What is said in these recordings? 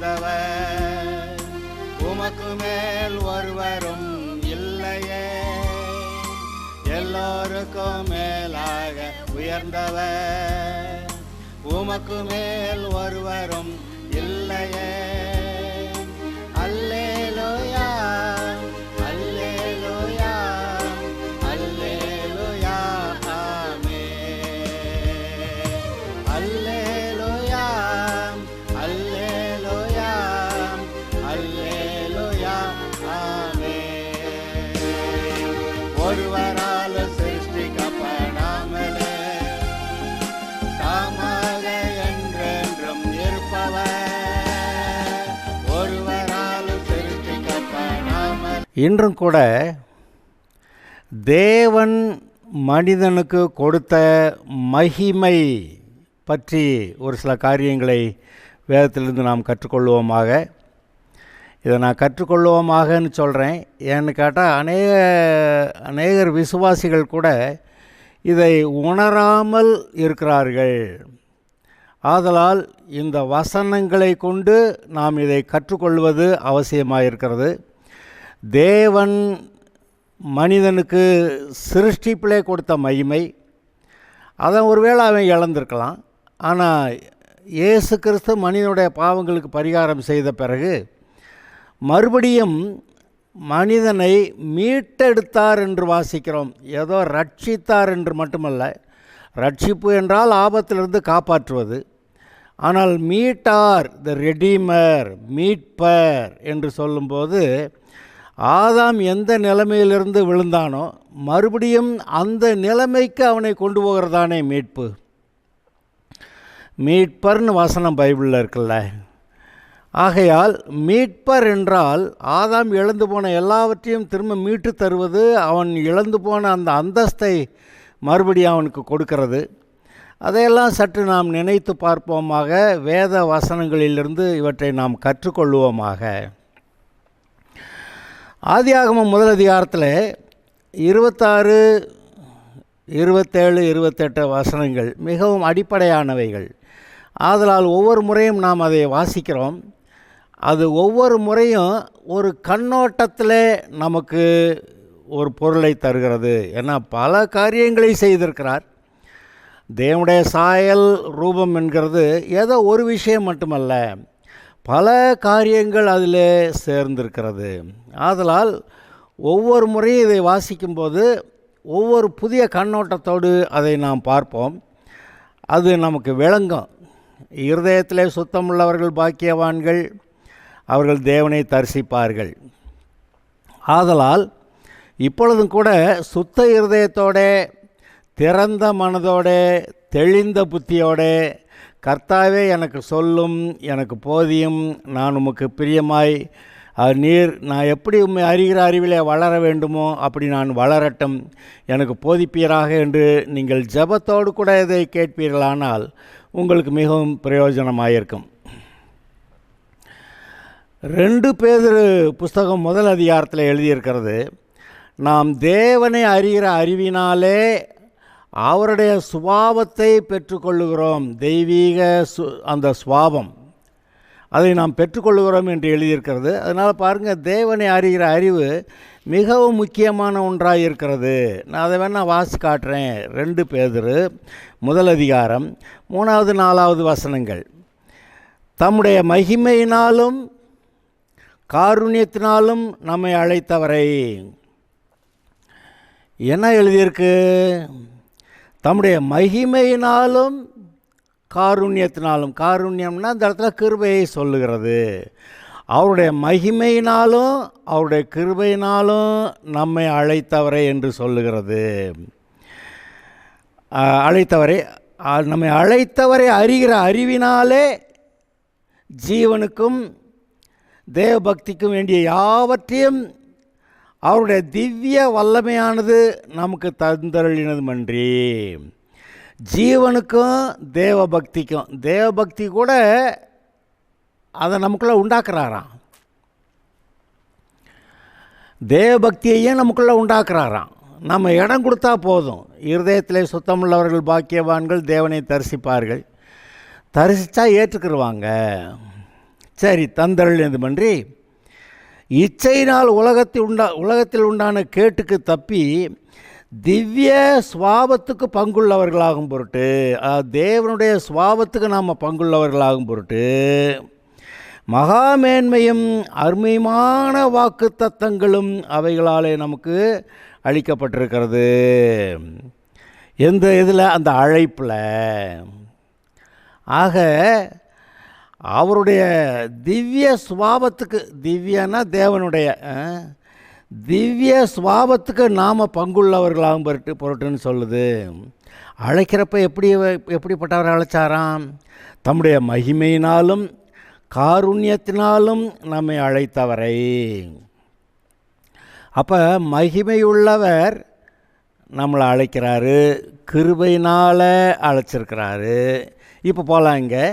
உயர்ந்தவர், உமக்கு மேல் ஒருவரும் இல்லையே. எல்லோருக்கும் மேலாக உயர்ந்தவர், உமக்கு மேல் ஒருவரும் இல்லையே. அல்லேலூயா, அல்லேலூயா, அல்லேலூயா, ஆமென். அல்லேலூயா, அல்லேலூயா, அல்லேலூயா, ஆமென். ஒருவரால் சிருஷ்டிக்கப்படாமலே தாமாக என்றென்றும் இருப்பவர், ஒருவரால் சிருஷ்டிக்கப்படாமல். இன்றும் கூட தேவன் மனிதனுக்கு கொடுத்த மகிமை பற்றி ஒரு சில காரியங்களை வேதத்திலிருந்து நாம் கற்றுக்கொள்வோமாக. இதை நான் கற்றுக்கொள்வோமாகன்னு சொல்கிறேன். ஏன்னு கேட்டால் அநேகர் விசுவாசிகள் கூட இதை உணராமல் இருக்கிறார்கள். ஆதலால் இந்த வசனங்களை கொண்டு நாம் இதை கற்றுக்கொள்வது அவசியமாயிருக்கிறது. தேவன் மனிதனுக்கு சிருஷ்டிப்பிலே கொடுத்த மகிமை, அதை ஒருவேளை அவன் இழந்திருக்கலாம். ஆனால் இயேசு கிறிஸ்து மனிதனுடைய பாவங்களுக்கு பரிகாரம் செய்த பிறகு மறுபடியும் மனிதனை மீட்டெடுத்தார் என்று வாசிக்கிறோம். ஏதோ ரட்சித்தார் என்று மட்டுமல்ல, ரட்சிப்பு என்றால் ஆபத்திலிருந்து காப்பாற்றுவது. ஆனால் மீட்டார், த ரெடீமர், மீட்பர் என்று சொல்லும்போது ஆதாம் எந்த நிலைமையிலிருந்து விழுந்தானோ மறுபடியும் அந்த நிலைமைக்கு அவனை கொண்டு போகிறதானே மீட்பு. மீட்பர்னு வசனம் பைபிளில் இருக்குல்ல. ஆகையால் மீட்பர் என்றால் ஆதாம் இழந்து போன எல்லாவற்றையும் திரும்ப மீட்டு தருவது, அவன் இழந்து போன அந்த அந்தஸ்தை மறுபடியும் அவனுக்கு கொடுக்கிறது. அதையெல்லாம் சற்று நாம் நினைத்து பார்ப்போமாக. வேத வசனங்களிலிருந்து இவற்றை நாம் கற்றுக்கொள்வோமாக. ஆதியாகமம் முதல் அதிகாரத்தில் 26, 27, 28 வசனங்கள் மிகவும் அடிப்படையானவைகள். ஆதலால் ஒவ்வொரு முறையும் நாம் அதை வாசிக்கிறோம். அது ஒவ்வொரு முறையும் ஒரு கண்ணோட்டத்தில் நமக்கு ஒரு பொருளை தருகிறது. ஏன்னா பல காரியங்களை செய்திருக்கிறார். தேவனுடைய சாயல் ரூபம் என்கிறது ஏதோ ஒரு விஷயம் மட்டுமல்ல, பல காரியங்கள் அதில் சேர்ந்திருக்கிறது. ஆதலால் ஒவ்வொரு முறையும் இதை வாசிக்கும்போது ஒவ்வொரு புதிய கண்ணோட்டத்தோடு அதை நாம் பார்ப்போம். அது நமக்கு விளங்கும். இருதயத்திலே சுத்தமுள்ளவர்கள் பாக்கியவான்கள், அவர்கள் தேவனை தரிசிப்பார்கள். ஆதலால் இப்பொழுதும் கூட சுத்த இருதயத்தோட, திறந்த மனதோட, தெளிந்த புத்தியோட, கர்த்தாவே எனக்கு சொல்லும், எனக்கு போதியும், நான் உமக்கு பிரியமாய் நீர் நான் எப்படி உண்மை அறிகிற அறிவிலே வளர வேண்டுமோ அப்படி நான் வளரட்டும், எனக்கு போதிப்பீராக என்று நீங்கள் ஜெபத்தோடு கூட இதை கேட்பீர்களானால் உங்களுக்கு மிகவும் பிரயோஜனமாயிருக்கும். 2 பேதுரு புஸ்தகம் முதல் அதிகாரத்தில் எழுதியிருக்கிறது, நாம் தேவனை அறிகிற அறிவினாலே அவருடைய சுபாவத்தை பெற்றுக்கொள்ளுகிறோம். தெய்வீக அந்த சுபாவம் அதை நாம் பெற்றுக்கொள்ளுகிறோம் என்று எழுதியிருக்கிறது. அதனால் பாருங்கள், தேவனை அறிகிற அறிவு மிகவும் முக்கியமான ஒன்றாக இருக்கிறது. நான் அதை வேணால் வாசி காட்டுறேன். 2 பேதுரு முதல் அதிகாரம் 3, 4 வசனங்கள். தம்முடைய மகிமையினாலும் காருண்யத்தினாலும் நம்மை அழைத்தவரை. என்ன எழுதியிருக்கு? தம்முடைய மகிமையினாலும் காருண்யத்தினாலும். காருண்யம்னா இந்த இடத்துல கிருபையை சொல்லுகிறது. அவருடைய மகிமையினாலும் அவருடைய கிருபையினாலும் நம்மை அழைத்தவரை என்று சொல்லுகிறது. அழைத்தவரை, நம்மை அழைத்தவரை அறிகிற அறிவினாலே ஜீவனுக்கும் தேவபக்திக்கும் வேண்டிய யாவற்றையும் அவருடைய திவ்ய வல்லமையானது நமக்கு தந்தருளினதுமன்றி. ஜீவனுக்கும் தேவபக்திக்கும், தேவபக்தி கூட அதை நமக்குள்ளே உண்டாக்குறாராம். தேவபக்தியையும் நமக்குள்ளே உண்டாக்குறாராம். நம்ம இடம் கொடுத்தா போதும். இருதயத்திலே சுத்தமுள்ளவர்கள் பாக்கியவான்கள், தேவனை தரிசிப்பார்கள். தரிசித்தா ஏற்றுக்கிடுவாங்க. சரி, தந்தருளினதுமன்றி இச்சையினால் உலகத்தில் உண்டான கேட்டுக்கு தப்பி திவ்ய சுவாபத்துக்கு பங்குள்ளவர்களாகும் பொருட்டு, தேவனுடைய சுவாபத்துக்கு நாம் பங்குள்ளவர்களாகும் பொருட்டு மகாமேன்மையும் அருமையான வாக்கு தத்தங்களும் அவைகளாலே நமக்கு அளிக்கப்பட்டிருக்கிறது. எந்த இதில்? அந்த அழைப்பில். ஆக அவருடைய திவ்ய சுவாபத்துக்கு, திவ்யனா தேவனுடைய திவ்ய சுவாபத்துக்கு நாம் பங்குள்ளவர்களாகும் பொருட்டுன்னு சொல்லுது. அழைக்கிறப்ப எப்படிப்பட்டவர் அழைச்சாராம்? தம்முடைய மகிமையினாலும் காருண்யத்தினாலும் நம்மை அழைத்தவரை. அப்போ மகிமையுள்ளவர் நம்மளை அழைக்கிறாரு, கிருபையினால் அழைச்சிருக்கிறாரு. இப்போ போகலாம். இங்கே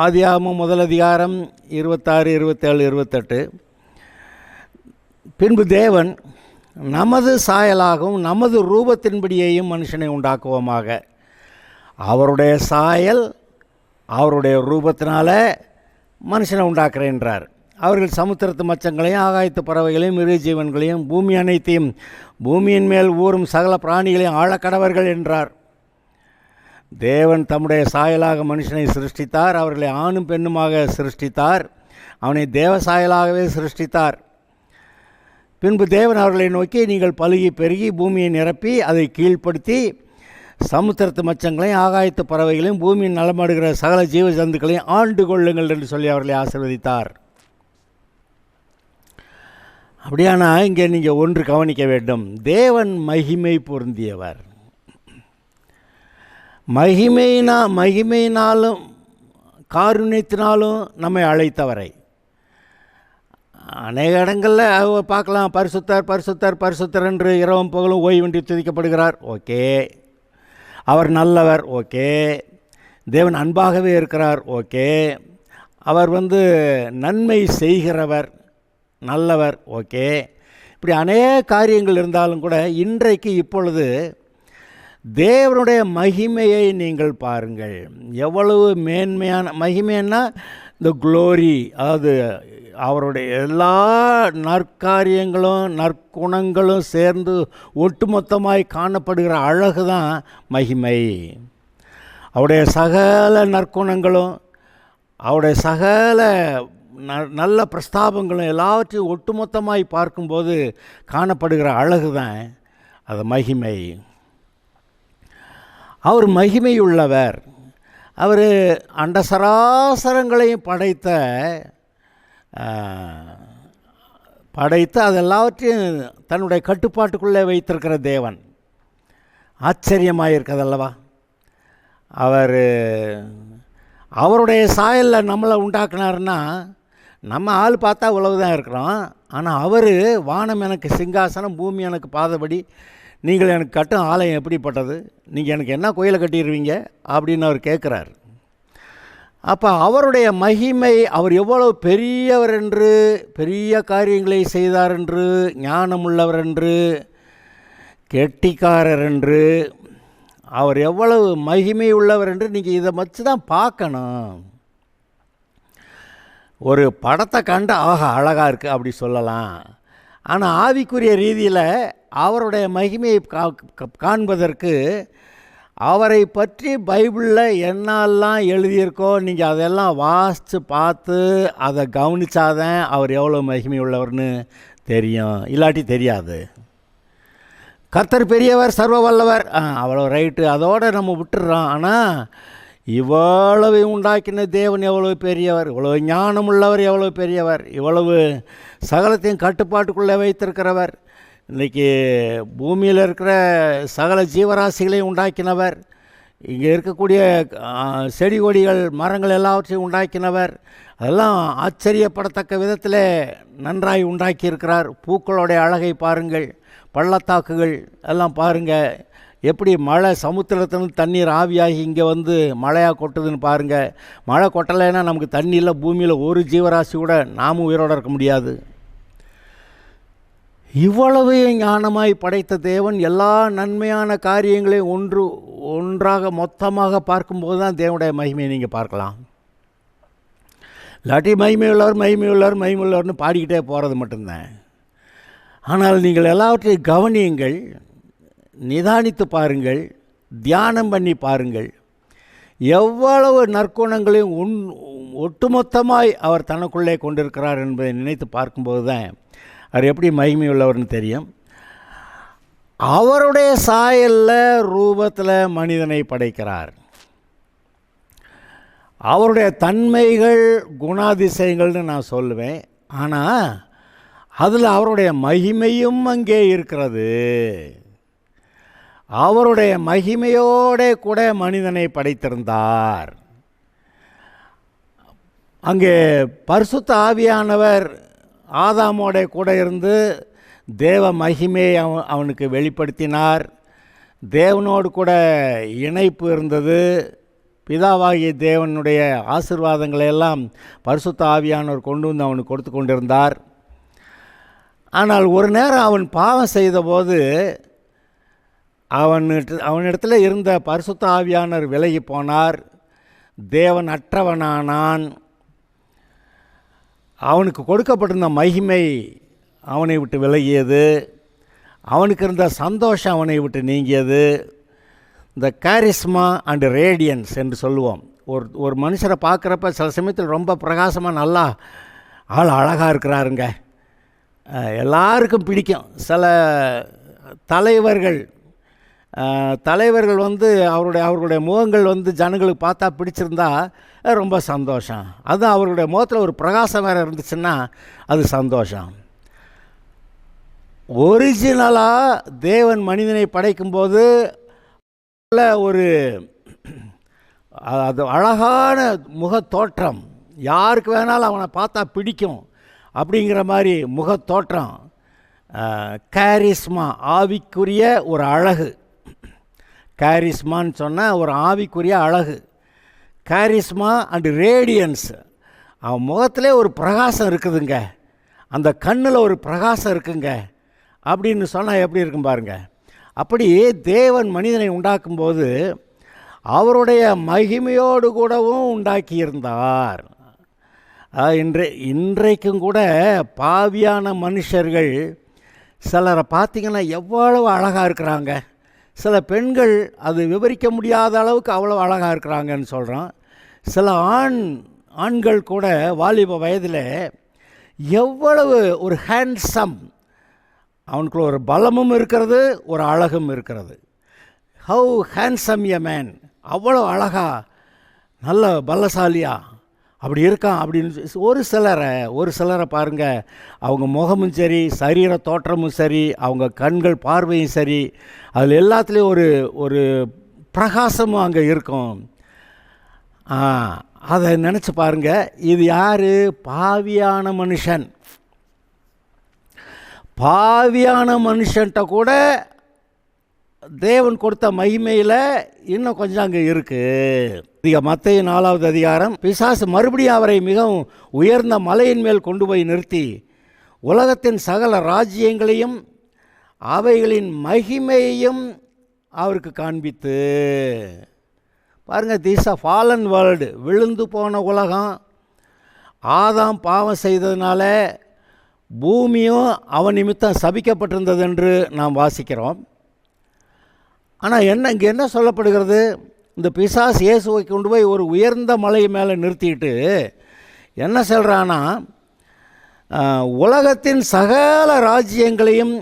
ஆதியாகமம் 1 அதிகாரம் 26, 27, 28. பின்பு தேவன் நமது சாயலாகவும் நமது ரூபத்தின்படியையும் மனுஷனை உண்டாக்குவோமாக. அவருடைய சாயல், அவருடைய ரூபத்தினால மனுஷனை உண்டாக்குறேன்றார். அவர்கள் சமுத்திரத்து மச்சங்களையும் ஆகாயத்து பறவைகளையும் மிருக ஜீவன்களையும் பூமி அனைத்தையும் பூமியின் மேல் ஊறும் சகல பிராணிகளையும் ஆழக்கடவர்கள் என்றார். தேவன் தம்முடைய சாயலாக மனுஷனை சிருஷ்டித்தார். அவர்களை ஆணும் பெண்ணுமாக சிருஷ்டித்தார். அவனை தேவ சாயலாகவே சிருஷ்டித்தார். பின்பு தேவன் அவர்களை நோக்கி, நீங்கள் பலுகி பெருகி பூமியை நிரப்பி அதை கீழ்ப்படுத்தி சமுத்திரத்து மச்சங்களையும் ஆகாயத்து பறவைகளையும் பூமியின் நலமாடுகிற சகல ஜீவ ஜந்துக்களையும் ஆண்டு கொள்ளுங்கள் என்று சொல்லி அவர்களை ஆசீர்வதித்தார். அப்படியானா இங்கே நீங்கள் ஒன்று கவனிக்க வேண்டும். தேவன் மகிமை பொருந்தியவர். மகிமையினாலும் காருண்யத்தினாலும் நம்மை அழைத்தவரை. அநேக இடங்களில் பார்க்கலாம், பரிசுத்தர் பரிசுத்தர் பரிசுத்தர் என்று இரவும் பகலும் ஓய்வின்றி துதிக்கப்படுகிறார். ஓகே. அவர் நல்லவர். ஓகே. தேவன் அன்பாகவே இருக்கிறார். ஓகே. அவர் நன்மை செய்கிறவர், நல்லவர். ஓகே. இப்படி அநேக காரியங்கள் இருந்தாலும் கூட இன்றைக்கு இப்பொழுது தேவனுடைய மகிமையை நீங்கள் பாருங்கள். எவ்வளவு மேன்மையான மகிமைன்னா இந்த க்ளோரி, அதாவது அவருடைய எல்லா நற்காரியங்களும் நற்குணங்களும் சேர்ந்து ஒட்டுமொத்தமாய் காணப்படுகிற அழகு தான் மகிமை. அவருடைய சகல நற்குணங்களும், அவருடைய சகல நல்ல பிரஸ்தாபங்களும் எல்லாவற்றையும் ஒட்டுமொத்தமாய் பார்க்கும்போது காணப்படுகிற அழகு தான் அது மகிமை. அவர் மகிமையுள்ளவர். அவர் அண்ட சராசரங்களையும் படைத்து அதெல்லாவற்றையும் தன்னுடைய கட்டுப்பாட்டுக்குள்ளே வைத்திருக்கிற தேவன். ஆச்சரியமாக இருக்கிறதல்லவா? அவருடைய சாயலில் நம்மளை உண்டாக்குனாருன்னா நம்ம ஆள் பார்த்தா உழவுதான் இருக்கிறோம். ஆனால் அவர் வானம் எனக்கு சிங்காசனம், பூமி எனக்கு பாதபடி, நீங்கள் எனக்கு கட்டும் ஆலயம் எப்படிப்பட்டது, நீங்கள் எனக்கு என்ன கோயிலை கட்டிடுவீங்க அப்படின்னு அவர் கேட்குறார். அப்போ அவருடைய மகிமை, அவர் எவ்வளவு பெரியவர் என்று, பெரிய காரியங்களை செய்தார் என்று, ஞானமுள்ளவர் என்று, கெட்டிக்காரர் என்று, அவர் எவ்வளவு மகிமை உள்ளவர் என்று நீங்கள் இதை வச்சு தான் பார்க்கணும். ஒரு படத்தை கண்டு ஆஹா அழகாக இருக்குது அப்படி சொல்லலாம். ஆனால் ஆவிக்குரிய ரீதியில் அவருடைய மகிமையை காண்பதற்கு அவரை பற்றி பைபிளில் என்னெல்லாம் எழுதியிருக்கோ நீங்கள் அதெல்லாம் வாசித்து பார்த்து அதை கவனித்தாதான் அவர் எவ்வளோ மகிமை உள்ளவர்னு தெரியும். இல்லாட்டி தெரியாது. கர்த்தர் பெரியவர், சர்வ வல்லவர், அவ்வளோ ரைட்டு, அதோடு நம்ம விட்டுடுறோம். ஆனால் இவ்வளவு உண்டாக்கின தேவன் எவ்வளவு பெரியவர், இவ்வளவு ஞானமுள்ளவர் எவ்வளவு பெரியவர், இவ்வளவு சகலத்தையும் கட்டுப்பாட்டுக்குள்ளே வைத்திருக்கிறவர், இன்றைக்கி பூமியில் இருக்கிற சகல ஜீவராசிகளையும் உண்டாக்கினவர், இங்கே இருக்கக்கூடிய செடி கொடிகள் மரங்கள் எல்லாவற்றையும் உண்டாக்கினவர், அதெல்லாம் ஆச்சரியப்படத்தக்க விதத்தில் நன்றாய் உண்டாக்கியிருக்கிறார். பூக்களுடைய அழகை பாருங்கள், பள்ளத்தாக்குகள் எல்லாம் பாருங்கள், எப்படி மழை சமுத்திரத்துலேருந்து தண்ணீர் ஆவியாகி இங்கே மழையாக கொட்டுதுன்னு பாருங்கள். மழை கொட்டலைன்னா நமக்கு தண்ணி இல்லை, பூமியில் ஒரு ஜீவராசி கூட நாமும் உயிரோடு இருக்க முடியாது. இவ்வளவு ஞானமாய் படைத்த தேவன் எல்லா நன்மையான காரியங்களையும் ஒன்றாக மொத்தமாக பார்க்கும்போது தான் தேவனுடைய மகிமையை நீங்கள் பார்க்கலாம். இல்லாட்டி மகிமையுள்ளவர் மகிமையுள்ளவர் மகிமையுள்ளவர்னு பாடிக்கிட்டே போகிறது மட்டும்தான். ஆனால் நீங்கள் எல்லாவற்றையும் கவனியுங்கள், நிதானித்து பாருங்கள், தியானம் பண்ணி பாருங்கள். எவ்வளவு நற்குணங்களையும் ஒட்டுமொத்தமாய் அவர் தனக்குள்ளே கொண்டிருக்கிறார் என்பதை நினைத்து பார்க்கும்போது தான் அவர் எப்படி மகிமையுள்ளவர்னு தெரியும். அவருடைய சாயலில் ரூபத்தில் மனிதனை படைக்கிறார். அவருடைய தன்மைகள் குணாதிசயங்கள்னு நான் சொல்லுவேன். ஆனால் அதில் அவருடைய மகிமையும் அங்கே இருக்கிறது. அவருடைய மகிமையோடு கூட மனிதனை படைத்திருந்தார். அங்கே பரிசுத்த ஆவியானவர் ஆதாமோட கூட இருந்து தேவ மகிமையை அவனுக்கு வெளிப்படுத்தினார். தேவனோடு கூட இணைப்பு இருந்தது. பிதாவாகிய தேவனுடைய ஆசீர்வாதங்களை எல்லாம் பரிசுத்த ஆவியானவர் கொண்டு வந்து அவனுக்கு கொடுத்து கொண்டிருந்தார். ஆனால் ஒரு நேரம் அவன் பாவம் செய்தபோது அவனிடத்தில் இருந்த பரிசுத்த ஆவியானவர் விலகி போனார். தேவன் அற்றவனானான். அவனுக்கு கொடுக்கப்பட்டிருந்த மகிமை அவனை விட்டு விலகியது. அவனுக்கு இருந்த சந்தோஷம் அவனை விட்டு நீங்கியது. இந்த கேரிஸ்மா அண்ட் ரேடியன்ஸ் என்று சொல்லுவோம். ஒரு மனுஷரை பார்க்குறப்ப சில சமயத்தில் ரொம்ப பிரகாசமாக நல்லா ஆள் அழகாக இருக்கிறாருங்க, எல்லாருக்கும் பிடிக்கும். சில தலைவர்கள் வந்து அவர்களுடைய முகங்கள் வந்து ஜனங்களுக்கு பார்த்தா பிடிச்சிருந்தா ரொம்ப சந்தோஷம். அது அவர்களுடைய முகத்தில் ஒரு பிரகாசம் வேறு இருந்துச்சுன்னா அது சந்தோஷம். ஒரிஜினலாக தேவன் மனிதனை படைக்கும்போது ஒரு அது அழகான முகத்தோற்றம், யாருக்கு வேணாலும் அவனை பார்த்தா பிடிக்கும் அப்படிங்கிற மாதிரி முகத்தோற்றம், கேரிஸ்மா, ஆவிக்குரிய ஒரு அழகு. கேரிஸ்மான்னு சொன்னால் ஒரு ஆவிக்குரிய அழகு. கேரிஸ்மா அண்ட் ரேடியன்ஸ், அவன் முகத்திலே ஒரு பிரகாசம் இருக்குதுங்க, அந்த கண்ணில் ஒரு பிரகாசம் இருக்குங்க அப்படின்னு சொன்னால் எப்படி இருக்கும் பாருங்க. அப்படி தேவன் மனிதனை உண்டாக்கும்போது அவருடைய மகிமையோடு கூடவும் உண்டாக்கியிருந்தார். இன்றைக்கும் கூட பாவியான மனுஷர்கள் சிலரை பார்த்திங்கன்னா எவ்வளவு அழகாக இருக்கிறாங்க. சில பெண்கள் அது விவரிக்க முடியாத அளவுக்கு அவ்வளோ அழகாக இருக்கிறாங்கன்னு சொல்கிறோம். சில ஆண்கள் கூட வாலிப வயதில் எவ்வளவு ஒரு ஹேண்ட்ஸம், அவனுக்குள்ள ஒரு பலமும் இருக்கிறது, ஒரு அழகும் இருக்கிறது. ஹவு ஹேண்ட்ஸம் எ மேன், அவ்வளோ அழகா நல்ல பலசாலியா அப்படி இருக்கான் அப்படின்னு ஒரு சிலரை பாருங்கள், அவங்க முகமும் சரி, சரீர தோற்றமும் சரி, அவங்க கண்கள் பார்வையும் சரி, அதில் எல்லாத்துலேயும் ஒரு பிரகாசமும் அங்கே இருக்கும். அதை நினச்சி பாருங்கள். இது யார்? பாவியான மனுஷன். பாவியான மனுஷன்ட்ட கூட தேவன் கொடுத்த மகிமையில் இன்னும் கொஞ்சம் அங்கே இருக்குது. மத்தேயு 4வது அதிகாரம், பிசாசு மறுபடியும் அவரை மிகவும் உயர்ந்த மலையின் மேல் கொண்டு போய் நிறுத்தி உலகத்தின் சகல ராஜ்யங்களையும் அவைகளின் மகிமையையும் அவருக்கு காண்பித்து, பாருங்கள், திஸ் அ ஃபாலன் வேர்ல்டு, விழுந்து போன உலகம். ஆதாம் பாவம் செய்ததுனால பூமியும் அவன் நிமித்தம் சபிக்கப்பட்டிருந்தது என்று நாம் வாசிக்கிறோம். ஆனால் இங்கே என்ன சொல்லப்படுகிறது? இந்த பிசாசு இயேசுவை கொண்டு போய் ஒரு உயர்ந்த மலை மேலே நிறுத்திட்டு என்ன சொல்கிறான்னா, உலகத்தின் சகல ராஜ்யங்களையும்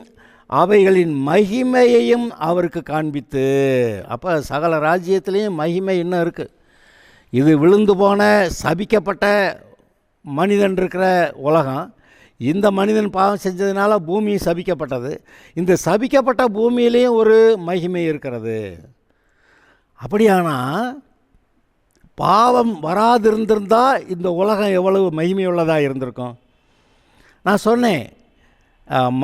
அவைகளின் மகிமையையும் அவருக்கு காண்பித்து. அப்போ சகல ராஜ்யத்திலையும் மகிமை இன்னும் இருக்குது. இது விழுந்து போன சபிக்கப்பட்ட மனிதன் இருக்கிற உலகம். இந்த மனிதன் பாவம் செஞ்சதுனால பூமி சபிக்கப்பட்டது. இந்த சபிக்கப்பட்ட பூமியிலையும் ஒரு மகிமை இருக்கிறது. அப்படியானால் பாவம் வராதிருந்திருந்தால் இந்த உலகம் எவ்வளவு மகிமையுள்ளதாக இருந்திருக்கும். நான் சொன்னேன்,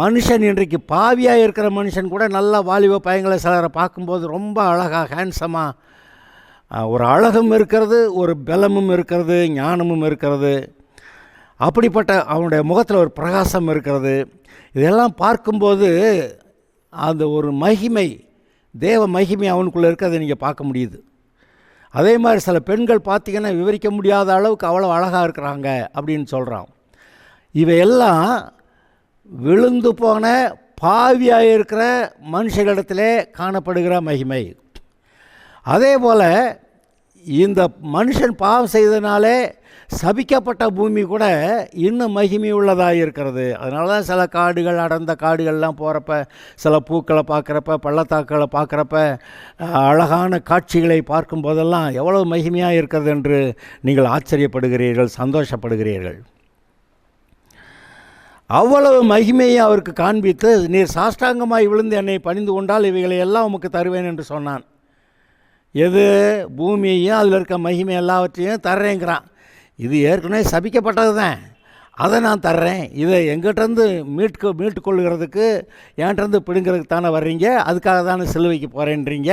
மனுஷன் இன்றைக்கு பாவியாக இருக்கிற மனுஷன் கூட நல்ல வாலிப பையங்களை சிலரை பார்க்கும்போது ரொம்ப அழகாக ஹேண்ட்ஸமாக ஒரு அழகும் இருக்கிறது, ஒரு பலமும் இருக்கிறது, ஞானமும் இருக்கிறது. அப்படிப்பட்ட அவனுடைய முகத்தில் ஒரு பிரகாசம் இருக்கிறது. இதெல்லாம் பார்க்கும்போது அந்த ஒரு மகிமை, தேவ மகிமை அவனுக்குள்ளே இருக்கிறத நீங்கள் பார்க்க முடியுது. அதே மாதிரி சில பெண்கள் பார்த்திங்கன்னா விவரிக்க முடியாத அளவுக்கு அவ்வளோ அழகாக இருக்கிறாங்க அப்படின்னு சொல்கிறான். இவையெல்லாம் விழுந்து போன பாவியாக இருக்கிற மனுஷர்களிடத்திலே காணப்படுகிற மகிமை. அதே போல் இந்த மனுஷன் பாவம் செய்தனாலே சபிக்கப்பட்ட பூமி கூட இன்னும் மகிமை உள்ளதாக இருக்கிறது. அதனால தான் சில காடுகள், அடர்ந்த காடுகள்லாம் போகிறப்ப, சில பூக்களை பார்க்குறப்ப, பள்ளத்தாக்குகளை பார்க்குறப்ப, அழகான காட்சிகளை பார்க்கும் போதெல்லாம் எவ்வளவு மகிமையாக இருக்கிறது என்று நீங்கள் ஆச்சரியப்படுகிறீர்கள், சந்தோஷப்படுகிறீர்கள். அவ்வளவு மகிமையை அவருக்கு காண்பித்து, நீர் சாஷ்டாங்கமாய் விழுந்து என்னை பணிந்து கொண்டால் இவைகளை எல்லாம் உமக்கு தருவேன் என்று சொன்னான். எது? பூமியையும் அதில் இருக்க மகிமை எல்லாவற்றையும் தர்றேங்கிறான். இது ஏற்கனவே சபிக்கப்பட்டது தான், அதை நான் தர்றேன். இதை எங்கிட்டேருந்து மீட்டு கொள்ளுகிறதுக்கு, என்கிட்டருந்து பிடுங்கிறதுக்கு தானே வர்றீங்க, அதுக்காக தானே சிலுவைக்கு போகிறேன்றீங்க.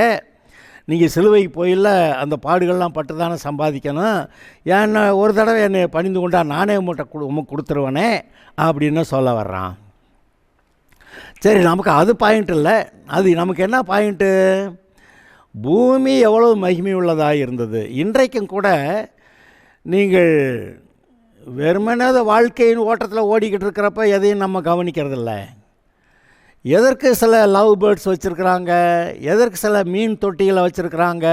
நீங்கள் சிலுவைக்கு போயில அந்த பாடுகள்லாம் பட்டு தானே சம்பாதிக்கணும். ஏன்னா ஒரு தடவை என்னை பணிந்து கொண்டா நானே உமக்கு கொடுத்துருவேனே அப்படின்னு சொல்ல வர்றான். சரி, நமக்கு அது பாயிண்ட் இல்லை. அது நமக்கு என்ன பாயிண்ட்டு? பூமி எவ்வளவு மகிமை உள்ளதாக இருந்தது. இன்றைக்கும் கூட நீங்கள் வெறுமனே வாழ்க்கையின் ஓட்டத்தில் ஓடிக்கிட்டு இருக்கிறப்ப எதையும் நம்ம கவனிக்கிறதில்ல. எதற்கு சில லவ் பேர்ட்ஸ் வச்சுருக்குறாங்க, எதற்கு சில மீன் தொட்டிகளை வச்சுருக்குறாங்க,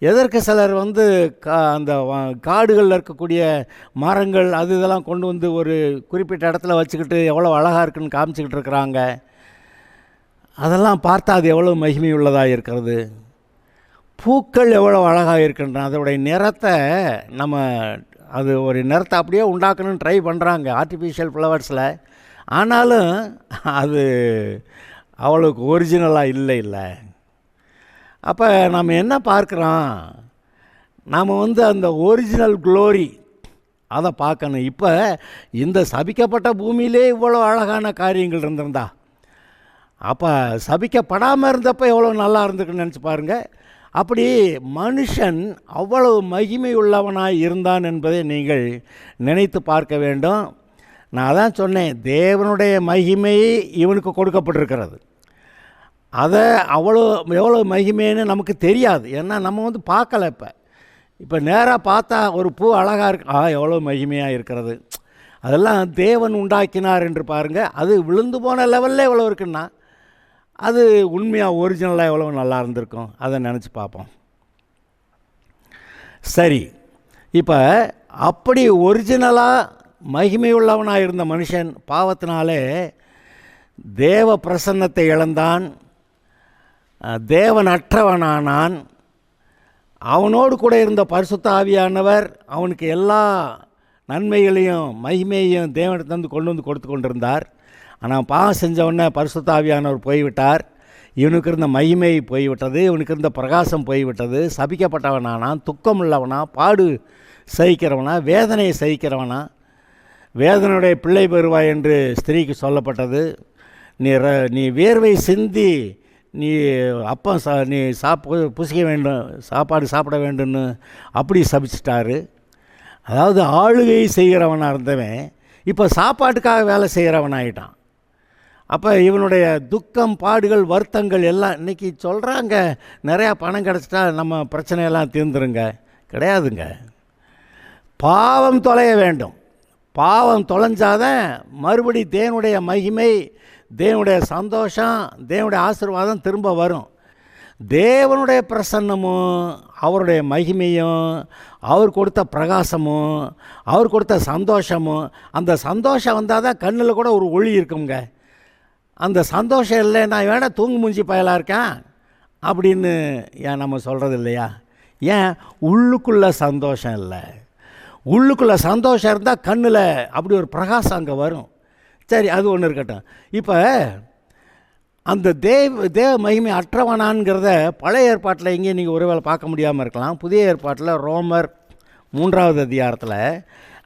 எதற்கு சிலர் அந்த காடுகளில் இருக்கக்கூடிய மரங்கள் அது இதெல்லாம் கொண்டு வந்து ஒரு குறிப்பிட்ட இடத்துல வச்சுக்கிட்டு எவ்வளோ அழகாக இருக்குன்னு காமிச்சிக்கிட்டு இருக்கிறாங்க. அதெல்லாம் பார்த்தா அது எவ்வளோ மகிமை உள்ளதாக இருக்கிறது. பூக்கள் எவ்வளோ அழகாக இருக்கின்றன. அதோடைய நிறத்தை அது ஒரு நிறத்தை அப்படியே உண்டாக்கணும்னு ட்ரை பண்ணுறாங்க ஆர்டிஃபிஷியல் ஃப்ளவர்ஸில். ஆனாலும் அது அவ்வளோக்கு ஒரிஜினலாக இல்லை. அப்போ நம்ம என்ன பார்க்குறோம்? நாம் அந்த ஒரிஜினல் க்ளோரி அதை பார்க்கணும். இப்போ இந்த சபிக்கப்பட்ட பூமியிலே இவ்வளோ அழகான காரியங்கள் இருந்திருந்தா, அப்போ சபிக்கப்படாமல் இருந்தப்போ எவ்வளோ நல்லா இருந்துக்குன்னு நினச்சி பாருங்கள். அப்படி மனுஷன் அவ்வளவு மகிமை உள்ளவனாய் இருந்தான் என்பதை நீங்கள் நினைத்து பார்க்க வேண்டும். நான் அதான் சொன்னேன், தேவனுடைய மகிமை இவனுக்கு கொடுக்கப்பட்டிருக்கிறது. அதை எவ்வளோ மகிமைன்னு நமக்கு தெரியாது. ஏன்னா நம்ம பார்க்கல. இப்போ நேராக பார்த்தா ஒரு பூ அழகாக இருக்கு, எவ்வளோ மகிமையாக இருக்கிறது. அதெல்லாம் தேவன் உண்டாக்கினார் என்று பாருங்கள். அது விழுந்து போன லெவலில் எவ்வளோ இருக்குன்னா, அது உண்மையாக ஒரிஜினலாக எவ்வளோ நல்லா இருந்திருக்கும், அதை நினச்சி பார்ப்போம். சரி, இப்போ அப்படி ஒரிஜினலாக மகிமையுள்ளவனாக இருந்த மனுஷன் பாவத்தினாலே தேவ பிரசன்னத்தை இழந்தான், தேவனற்றவனானான். அவனோடு கூட இருந்த பரிசுத்த ஆவியானவர் அவனுக்கு எல்லா நன்மைகளையும் மகிமையையும் தேவனிடத்திலிருந்து கொடுத்து கொண்டிருந்தார். ஆனால் பாவம் செஞ்சவொடனே பரிசுத்த ஆவியானவர் போய்விட்டார். இவனுக்கு இருந்த மகிமை போய்விட்டது, இவனுக்கு இருந்த பிரகாசம் போய்விட்டது. சபிக்கப்பட்டவனானான், துக்கம் உள்ளவனா, பாடு சகிக்கிறவனா, வேதனையை சகிக்கிறவனா. வேதனையுடைய பிள்ளை பெறுவாய் என்று ஸ்திரீக்கு சொல்லப்பட்டது. நீ வேர்வை சிந்தி நீ அப்பம் நீ புசிக்க வேண்டும், சாப்பாடு சாப்பிட வேண்டும்னு அப்படி சபிச்சிட்டாரு. அதாவது ஆளுகை செய்கிறவனாக இருந்தவன் இப்போ சாப்பாட்டுக்காக வேலை செய்கிறவனாயிட்டான். அப்போ இவனுடைய துக்கம், பாடுகள், வருத்தங்கள் எல்லாம் இன்றைக்கி சொல்கிறாங்க, நிறையா பணம் கிடச்சிட்டா நம்ம பிரச்சனையெல்லாம் தீர்ந்துருங்க. கிடையாதுங்க. பாவம் தொலைய வேண்டும். பாவம் தொலைஞ்சாதான் மறுபடி தேவனுடைய மகிமை, தேவனுடைய சந்தோஷம், தேவனுடைய ஆசீர்வாதம் திரும்ப வரும். தேவனுடைய பிரசன்னமும் அவருடைய மகிமையும் அவர் கொடுத்த பிரகாசமும் அவர் கொடுத்த சந்தோஷமும், அந்த சந்தோஷம் வந்தால் தான் கண்ணில் கூட ஒரு ஒளி இருக்குங்க. அந்த சந்தோஷம் இல்லை, நான் வேணா தூங்கு மூஞ்சி பயலாக இருக்கேன் அப்படின்னு ஏன் நம்ம சொல்கிறது இல்லையா? ஏன்? உள்ளுக்குள்ளே சந்தோஷம் இல்லை. உள்ளுக்குள்ளே சந்தோஷம் இருந்தால் கண்ணில் அப்படி ஒரு பிரகாசம் அங்கே வரும். சரி, அது ஒன்று இருக்கட்டும். இப்போ அந்த தேவ மகிமை அற்றவனான்கிறத பழைய ஏற்பாட்டில் எங்கேயும் நீங்கள் ஒருவேளை பார்க்க முடியாமல் இருக்கலாம். புதிய ஏற்பாட்டில் ரோமர் 3வது அதிகாரத்தில்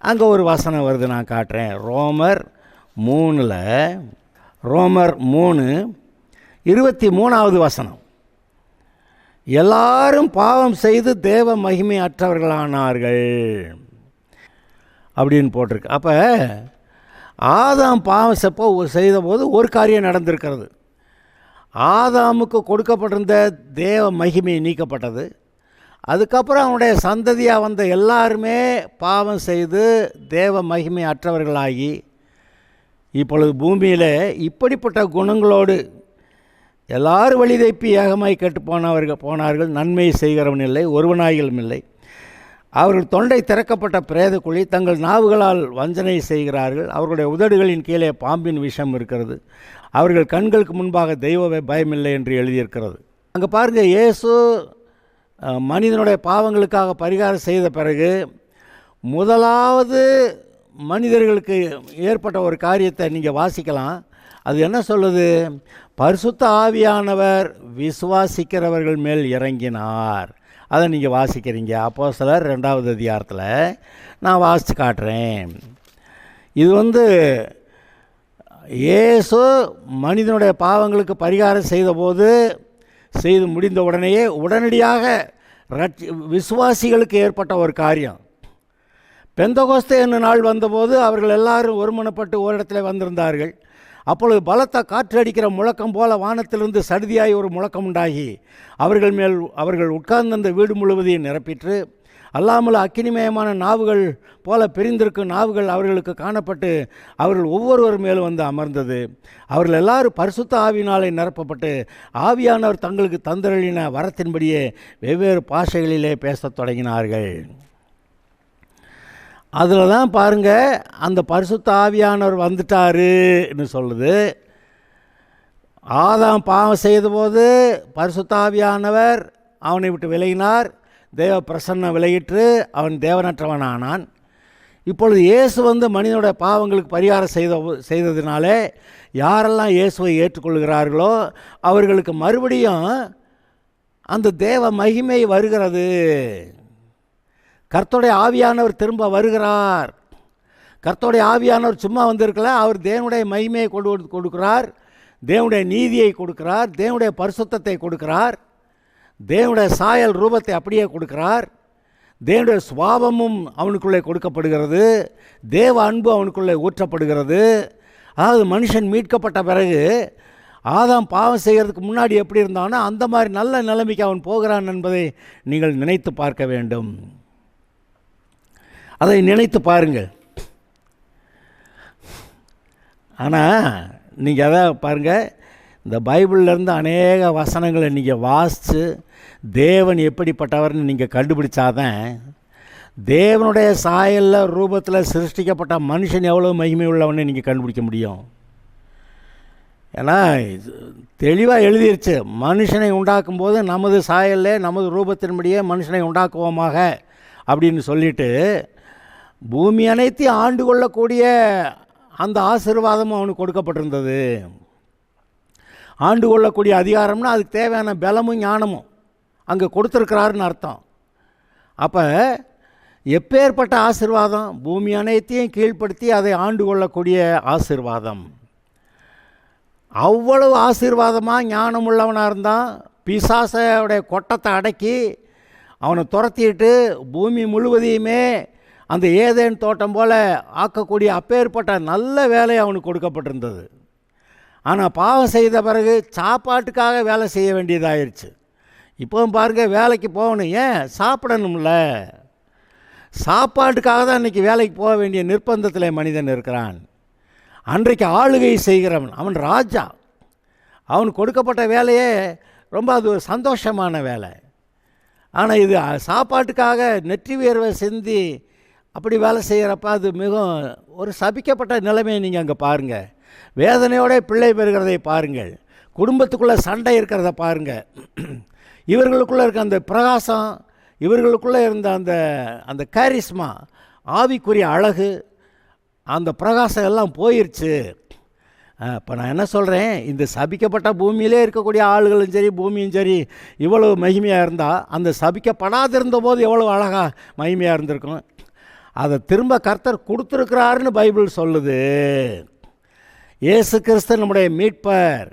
அங்கே ஒரு வசனம் வருது, நான் காட்டுறேன். ரோமர் 3:23 வசனம். எல்லாரும் பாவம் செய்து தேவ மகிமை அற்றவர்களானார்கள் அப்படின்னு போட்டிருக்கு. அப்போ ஆதாம் பாவம் செய்த போது ஒரு காரியம் நடந்திருக்கிறது. ஆதாமுக்கு கொடுக்கப்பட்டிருந்த தேவ மகிமை நீக்கப்பட்டது. அதுக்கப்புறம் அவனுடைய சந்ததியாக வந்த எல்லாருமே பாவம் செய்து தேவ மகிமை அற்றவர்களாகி இப்பொழுது பூமியில் இப்படிப்பட்ட குணங்களோடு எல்லாரும் வழி தப்பி ஏகமாய் கெட்டு போனார்கள். நன்மை செய்கிறவன் இல்லை, ஒருவனாயிலும் இல்லை. அவர்கள் தொண்டை திறக்கப்பட்ட பிரேத குழி, தங்கள் நாவுகளால் வஞ்சனை செய்கிறார்கள். அவர்களுடைய உதடுகளின் கீழே பாம்பின் விஷம் இருக்கிறது. அவர்கள் கண்களுக்கு முன்பாக தெய்வ பயமில்லை என்று எழுதியிருக்கிறது. அங்கே பாருங்கள், இயேசு மனிதனுடைய பாவங்களுக்காக பரிகாரம் செய்த பிறகு முதலாவது மனிதர்களுக்கு ஏற்பட்ட ஒரு காரியத்தை நீங்கள் வாசிக்கலாம். அது என்ன சொல்லுது? பரிசுத்த ஆவியானவர் விசுவாசிக்கிறவர்கள் மேல் இறங்கினார். அதை நீங்கள் வாசிக்கிறீங்க. அப்போஸ்தலர் 2வது அதிகாரத்தில் நான் வாசித்து காட்டுறேன். இது இயேசு மனிதனுடைய பாவங்களுக்கு பரிகாரம் செய்து முடிந்த உடனடியாக விசுவாசிகளுக்கு ஏற்பட்ட ஒரு காரியம். பெந்தகோஸ்தே என்னும் நாள் வந்தபோது அவர்கள் எல்லாரும் ஒருமனப்பட்டு ஓரிடத்தில் வந்திருந்தார்கள். அப்பொழுது பலத்த காற்றடிக்கிற முழக்கம் போல வானத்திலிருந்து சடுதியாய் ஒரு முழக்கம் உண்டாகி அவர்கள் உட்கார்ந்த வீடு முழுவதையும் நிரப்பிற்று. அல்லாமல் அக்கினிமயமான நாவுகள் போல பிரிந்திருக்கும் நாவுகள் அவர்களுக்கு காணப்பட்டு அவர்கள் ஒவ்வொருவர் மேலும் வந்து அமர்ந்தது. அவர்கள் எல்லாரும் பரிசுத்த ஆவியினாலே நிரப்பப்பட்டு ஆவியானவர் தங்களுக்கு தந்தருளின வரத்தின்படியே வெவ்வேறு பாஷைகளிலே பேசத் தொடங்கினார்கள். அதில் தான் பாருங்கள், அந்த பரிசுத்த ஆவியானவர் வந்துட்டாருன்னு சொல்லுது. ஆதாம் பாவம் செய்தபோது பரிசுத்த ஆவியானவர் அவனை விட்டு விலகினார். தேவ பிரசன்னம் விலகிற்று, அவன் தேவனற்றவனானான். இப்பொழுது இயேசு மனிதனுடைய பாவங்களுக்கு பரிகாரம் செய்ததினாலே யாரெல்லாம் இயேசுவை ஏற்றுக்கொள்கிறார்களோ அவர்களுக்கு மறுபடியும் அந்த தேவ மகிமை வருகிறது. கர்த்தருடைய ஆவியானவர் திரும்ப வருகிறார். கர்த்தருடைய ஆவியானவர் சும்மா வந்திருக்கல, அவர் தேவனுடைய மகிமையை கொடுக்கிறார், தேவனுடைய நீதியை கொடுக்கிறார், தேவனுடைய பரிசுத்தத்தை கொடுக்கிறார், தேவனுடைய சாயல் ரூபத்தை அப்படியே கொடுக்கிறார். தேவனுடைய சுபாவமும் அவனுக்குள்ளே கொடுக்கப்படுகிறது, தேவ அன்பு அவனுக்குள்ளே ஊற்றப்படுகிறது. அதாவது மனுஷன் மீட்கப்பட்ட பிறகு ஆதாம் பாவம் செய்கிறதுக்கு முன்னாடி எப்படி இருந்தானோ அந்த மாதிரி நல்ல நிலைமைக்கு அவன் போகிறான் என்பதை நீங்கள் நினைத்து பார்க்க வேண்டும். அதை நினைத்து பாருங்கள். ஆனால் நீங்கள் அதை பாருங்கள், இந்த பைபிள்லேருந்து அநேக வசனங்களை நீங்கள் வாசித்து தேவன் எப்படிப்பட்டவர்னு நீங்கள் கண்டுபிடிச்சாதான் தேவனுடைய சாயலில் ரூபத்தில் சிருஷ்டிக்கப்பட்ட மனுஷன் எவ்வளோ மகிமை உள்ளவன்னு நீங்கள் கண்டுபிடிக்க முடியும். ஏன்னா தெளிவாக எழுதிருச்சு, மனுஷனை உண்டாக்கும்போது நமது சாயலில் நமது ரூபத்தின்படியே மனுஷனை உண்டாக்குவோமாக அப்படின்னு சொல்லிட்டு பூமி அனைத்தையும் ஆண்டு கொள்ளக்கூடிய அந்த ஆசீர்வாதமும் அவனுக்கு கொடுக்கப்பட்டிருந்தது. ஆண்டு கொள்ளக்கூடிய அதிகாரம்னா அதுக்கு தேவையான பலமும் ஞானமும் அங்கே கொடுத்துருக்கிறாருன்னு அர்த்தம். அப்போ எப்பேற்பட்ட ஆசீர்வாதம்? பூமி அனைத்தையும் கீழ்ப்படுத்தி அதை ஆண்டு கொள்ளக்கூடிய ஆசீர்வாதம். அவ்வளவு ஆசீர்வாதமாக ஞானம் உள்ளவனாக இருந்தான். பிசாசோடைய கொட்டத்தை அடக்கி அவனை துரத்திட்டு பூமி முழுவதையுமே அந்த ஏதேன் தோட்டம் போல் ஆக்கக்கூடிய அப்பேற்பட்ட நல்ல வேலை அவனுக்கு கொடுக்கப்பட்டிருந்தது. ஆனால் பாவம் செய்த பிறகு சாப்பாட்டுக்காக வேலை செய்ய வேண்டியதாகிடுச்சு. இப்போவும் பாருங்கள், வேலைக்கு போகணும், ஏன்? சாப்பிடணும்ல. சாப்பாட்டுக்காக தான் இன்றைக்கி வேலைக்கு போக வேண்டிய நிர்பந்தத்தில் மனிதன் இருக்கிறான். அன்றைக்கு ஆளுகை செய்கிறவன், அவன் ராஜா. அவனுக்கு கொடுக்கப்பட்ட வேலையே ரொம்ப அது ஒரு சந்தோஷமான வேலை. ஆனால் இது சாப்பாட்டுக்காக நெற்றி வியர்வை சிந்தி அப்படி வேலை செய்கிறப்ப அது மிகவும் ஒரு சபிக்கப்பட்ட நிலைமையை நீங்கள் அங்கே பாருங்கள். வேதனையோட பிள்ளை பெறுகிறதை பாருங்கள், குடும்பத்துக்குள்ளே சண்டை இருக்கிறத பாருங்கள். இவர்களுக்குள்ளே இருக்க அந்த பிரகாசம், இவர்களுக்குள்ளே இருந்த அந்த கேரிஸ்மா, ஆவிக்குரிய அழகு, அந்த பிரகாசம் எல்லாம் போயிடுச்சு. இப்போ நான் என்ன சொல்கிறேன், இந்த சபிக்கப்பட்ட பூமியிலே இருக்கக்கூடிய ஆளுகளும் சரி பூமியும் சரி இவ்வளவு மகிமையாக இருந்தால் அந்த சபிக்கப்படாதிருந்த போது எவ்வளோ அழகாக மகிமையாக இருந்திருக்கும். அதை திரும்ப கர்த்தர் கொடுத்துருக்கிறாருன்னு பைபிள் சொல்லுது. இயேசு கிறிஸ்து நம்முடைய மீட்பர்.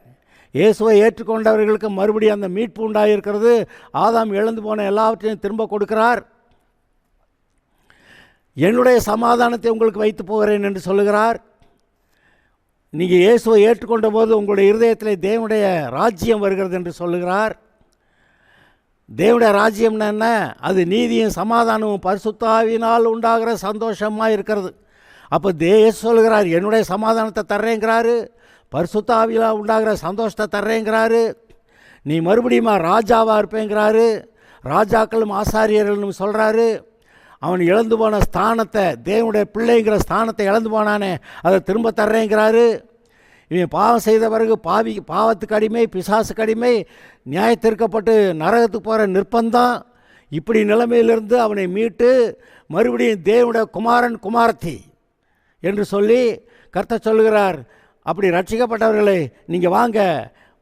இயேசுவை ஏற்றுக்கொண்டவர்களுக்கு மறுபடியும் அந்த மீட்பு உண்டாகிருக்கிறது. ஆதாம் இழந்து போன எல்லாவற்றையும் திரும்ப கொடுக்கிறார். என்னுடைய சமாதானத்தை உங்களுக்கு வைத்து போகிறேன் என்று சொல்லுகிறார். நீங்கள் இயேசுவை ஏற்றுக்கொண்ட போது உங்களுடைய இருதயத்தில் தேவனுடைய ராஜ்யம் வருகிறது என்று சொல்லுகிறார். தேவனுடைய ராஜ்யம்னா என்ன? அது நீதியும் சமாதானமும் பரிசுத்த ஆவியினால் உண்டாகிற சந்தோஷமாக இருக்கிறது. அப்போ இயேசு சொல்கிறார், என்னுடைய சமாதானத்தை தர்றேங்கிறாரு, பரிசுத்த ஆவியில் உண்டாகிற சந்தோஷத்தை தர்றேங்கிறாரு. நீ மறுபடியும் ராஜாவாக இருப்பேங்கிறாரு, ராஜாக்களும் ஆசாரியர்களும் சொல்கிறாரு. அவன் இழந்து போன ஸ்தானத்தை, தேவனுடைய பிள்ளைங்கிற ஸ்தானத்தை இழந்து போனானே, அதை திரும்ப தர்றேங்கிறாரு. இவன் பாவம் செய்த பிறகு பாவத்துக்கு அடிமை, பிசாசுக்கு அடிமை, நியாயத்திற்கப்பட்டு நரகத்துக்கு போகிற நிர்பந்தம், இப்படி நிலைமையிலிருந்து அவனை மீட்டு மறுபடியும் தேவனுடைய குமாரன் குமாரத்தி என்று சொல்லி கர்த்தர் சொல்லுகிறார், அப்படி ரட்சிக்கப்பட்டவர்களே நீங்கள் வாங்க,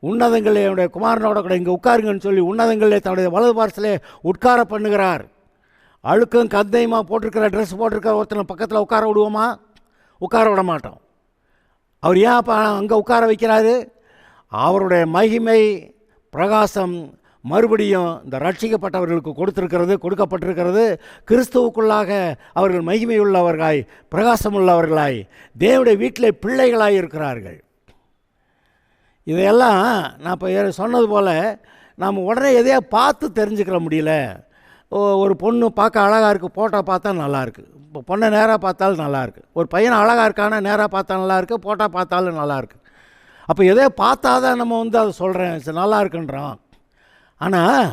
உன்னதங்களே என்னுடைய குமாரனோட கூட இங்கே உட்காருங்கன்னு சொல்லி உன்னதங்களே தன்னுடைய வலது பார்சலே உட்கார பண்ணுகிறார். அழுக்கும் கந்தையுமா போட்டிருக்கிற ட்ரெஸ் போட்டிருக்கிற ஒருத்தனை பக்கத்தில் உட்கார விடுவோமா? உட்கார விட மாட்டோம். அவர் ஏன் அப்போ அங்கே உட்கார வைக்கிறாரு? அவருடைய மகிமை பிரகாசம் மறுபடியும் இந்த ரட்சிக்கப்பட்டவர்களுக்கு கொடுக்கப்பட்டிருக்கிறது. கிறிஸ்துவுக்குள்ளாக அவர்கள் மகிமை உள்ளவர்களாய், பிரகாசம் உள்ளவர்களாய், தேவனுடைய வீட்டில் பிள்ளைகளாய் இருக்கிறார்கள். இதையெல்லாம் நான் இப்போ சொன்னது போல் நாம் உடனே எதையா பார்த்து தெரிஞ்சுக்கிற முடியல. ஒரு பொண்ணு பார்க்க அழகாக இருக்குது, ஃபோட்டோ பார்த்தா நல்லாயிருக்கு, இப்போ பொண்ணை நேராக பார்த்தாலும் நல்லாயிருக்கு. ஒரு பையனை அழகாக இருக்கானா நேராக பார்த்தா நல்லாயிருக்கு, ஃபோட்டோ பார்த்தாலும் நல்லாயிருக்கு. அப்போ எதையோ பார்த்தா தான் நம்ம அதை சொல்கிறேன், நல்லா இருக்குன்றான். ஆனால்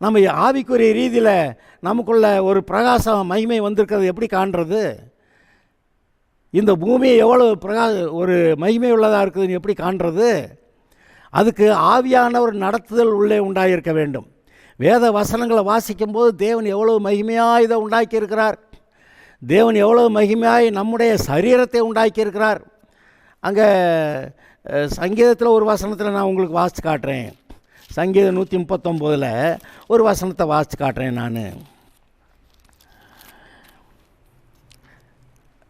நம்ம ஆவிக்குரிய ரீதியில் நமக்குள்ள ஒரு பிரகாசம் மகிமை வந்திருக்கிறது எப்படி காண்றது? இந்த பூமி எவ்வளோ ஒரு மகிமை உள்ளதாக இருக்குதுன்னு எப்படி காண்றது? அதுக்கு ஆவியான ஒரு நடத்துதல் உள்ளே உண்டாகியிருக்க வேண்டும். வேத வசனங்களை வாசிக்கும்போது தேவன் எவ்வளவு மகிமையாக இதை உண்டாக்கியிருக்கிறார், தேவன் எவ்வளவு மகிமையாய் நம்முடைய சரீரத்தை உண்டாக்கியிருக்கிறார். அங்கே சங்கீதத்தில் ஒரு வசனத்தில் நான் உங்களுக்கு வாசித்து காட்டுறேன். சங்கீதம் 139 ஒரு வசனத்தை வாசித்து காட்டுறேன். நான்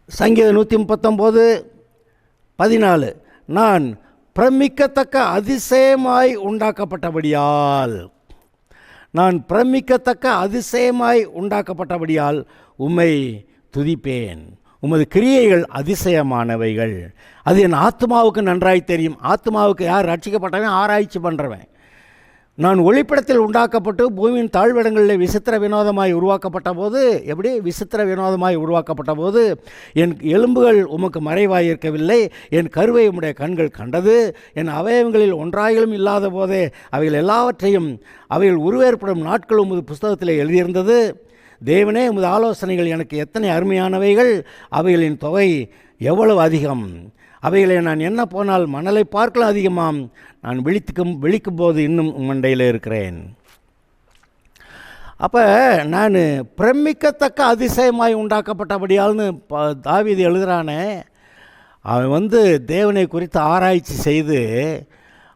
சங்கீதம் 139:14, நான் பிரமிக்கத்தக்க அதிசயமாய் உண்டாக்கப்பட்டபடியால், நான் பிரமிக்கத்தக்க அதிசயமாய் உண்டாக்கப்பட்டபடியால் உம்மை துதிப்பேன். உமது கிரியைகள் அதிசயமானவைகள். அது என் ஆத்மாவுக்கு நன்றாய் தெரியும். ஆத்மாவுக்கு யார் ரட்சிக்கப்பட்டவன்? ஆராய்ச்சி பண்ணுறவன். நான் ஒளிப்படத்தில் உண்டாக்கப்பட்டு பூமியின் தாழ்விடங்களில் விசித்திர வினோதமாய் உருவாக்கப்பட்ட போது, எப்படி விசித்திர வினோதமாய் உருவாக்கப்பட்ட போது என் எலும்புகள் உமக்கு மறைவாய் இருக்கவில்லை, என் கருவை உம்முடைய கண்கள் கண்டது. என் அவயவங்களில் ஒன்றாயிலும் இல்லாத போதே அவைகள் எல்லாவற்றையும் அவைகள் உருவேற்படும் நாட்கள் உமது புஸ்தகத்தில் எழுதியிருந்தது. தேவனே, உமது ஆலோசனைகள் எனக்கு எத்தனை அருமையானவைகள், அவைகளின் தொகை எவ்வளவு அதிகம். அவைகளை நான் என்ன போனால் மணலை பார்க்கலாம் அதிகமாம். நான் விழிக்கும் போது இன்னும் மண்டையில் இருக்கிறேன். அப்போ நான் பிரமிக்கத்தக்க அதிசயமாய் உண்டாக்கப்பட்டபடியால்னு தாவீது எழுதுகிறானே, அவன் தேவனை குறித்து ஆராய்ச்சி செய்து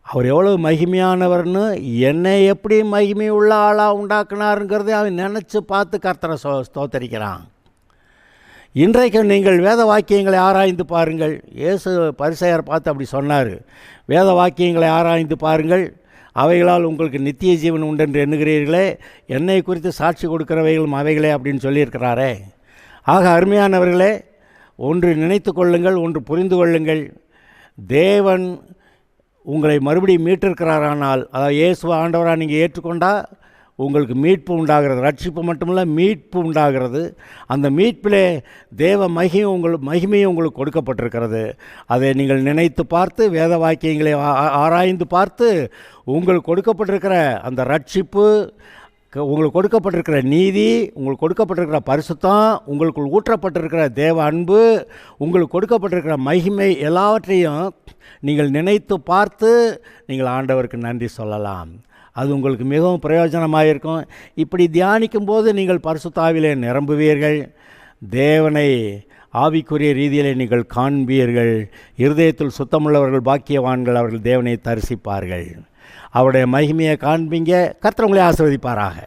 அவர் எவ்வளோ மகிமையானவர்னு, என்னை எப்படி மகிமை உள்ள ஆளாக உண்டாக்குனாருங்கிறதை அவன் நினச்சி பார்த்து கர்த்தரை ஸ்தோத்தரிக்கிறான். இன்றைக்கு நீங்கள் வேத வாக்கியங்களை ஆராய்ந்து பாருங்கள். இயேசு பரிசேயர் பார்த்து அப்படி சொன்னார், வேத வாக்கியங்களை ஆராய்ந்து பாருங்கள், அவைகளால் உங்களுக்கு நித்திய ஜீவன் உண்டென்று எண்ணுகிறீர்களே, என்னை குறித்து சாட்சி கொடுக்கிறவைகளும் அவைகளே அப்படின்னு சொல்லியிருக்கிறாரே. ஆக அருமையானவர்களே, ஒன்று நினைத்து கொள்ளுங்கள், ஒன்று புரிந்து கொள்ளுங்கள். தேவன் உங்களை மறுபடியும் மீட்டிருக்கிறாரானால், அதாவது இயேசு ஆண்டவராக நீங்கள் ஏற்றுக்கொண்டால் உங்களுக்கு மீட்பு உண்டாகிறது. ரட்சிப்பு மட்டுமில்லை, மீட்பு உண்டாகிறது. அந்த மீட்பிலே தேவ மகிமையும் உங்களுக்கு கொடுக்கப்பட்டிருக்கிறது. அதை நீங்கள் நினைத்து பார்த்து வேத வாக்கியங்களை ஆராய்ந்து பார்த்து உங்களுக்கு கொடுக்கப்பட்டிருக்கிற அந்த ரட்சிப்பு, உங்களுக்கு கொடுக்கப்பட்டிருக்கிற நீதி, உங்களுக்கு கொடுக்கப்பட்டிருக்கிற பரிசுத்தம், உங்களுக்கு ஊற்றப்பட்டிருக்கிற தேவ அன்பு, உங்களுக்கு கொடுக்கப்பட்டிருக்கிற மகிமை எல்லாவற்றையும் நீங்கள் நினைத்து பார்த்து நீங்கள் ஆண்டவருக்கு நன்றி சொல்லலாம். அது உங்களுக்கு மிகவும் பிரயோஜனமாக இருக்கும். இப்படி தியானிக்கும் போது நீங்கள் பரிசுத்த ஆவியிலே நிரம்புவீர்கள். தேவனை ஆவிக்குரிய ரீதியிலே நீங்கள் காண்பீர்கள். இருதயத்தில் சுத்தமுள்ளவர்கள் பாக்கியவான்கள், அவர்கள் தேவனை தரிசிப்பார்கள். அவருடைய மகிமையை காண்பீங்க. கர்த்தர் உங்களை ஆசீர்வதிப்பாராக.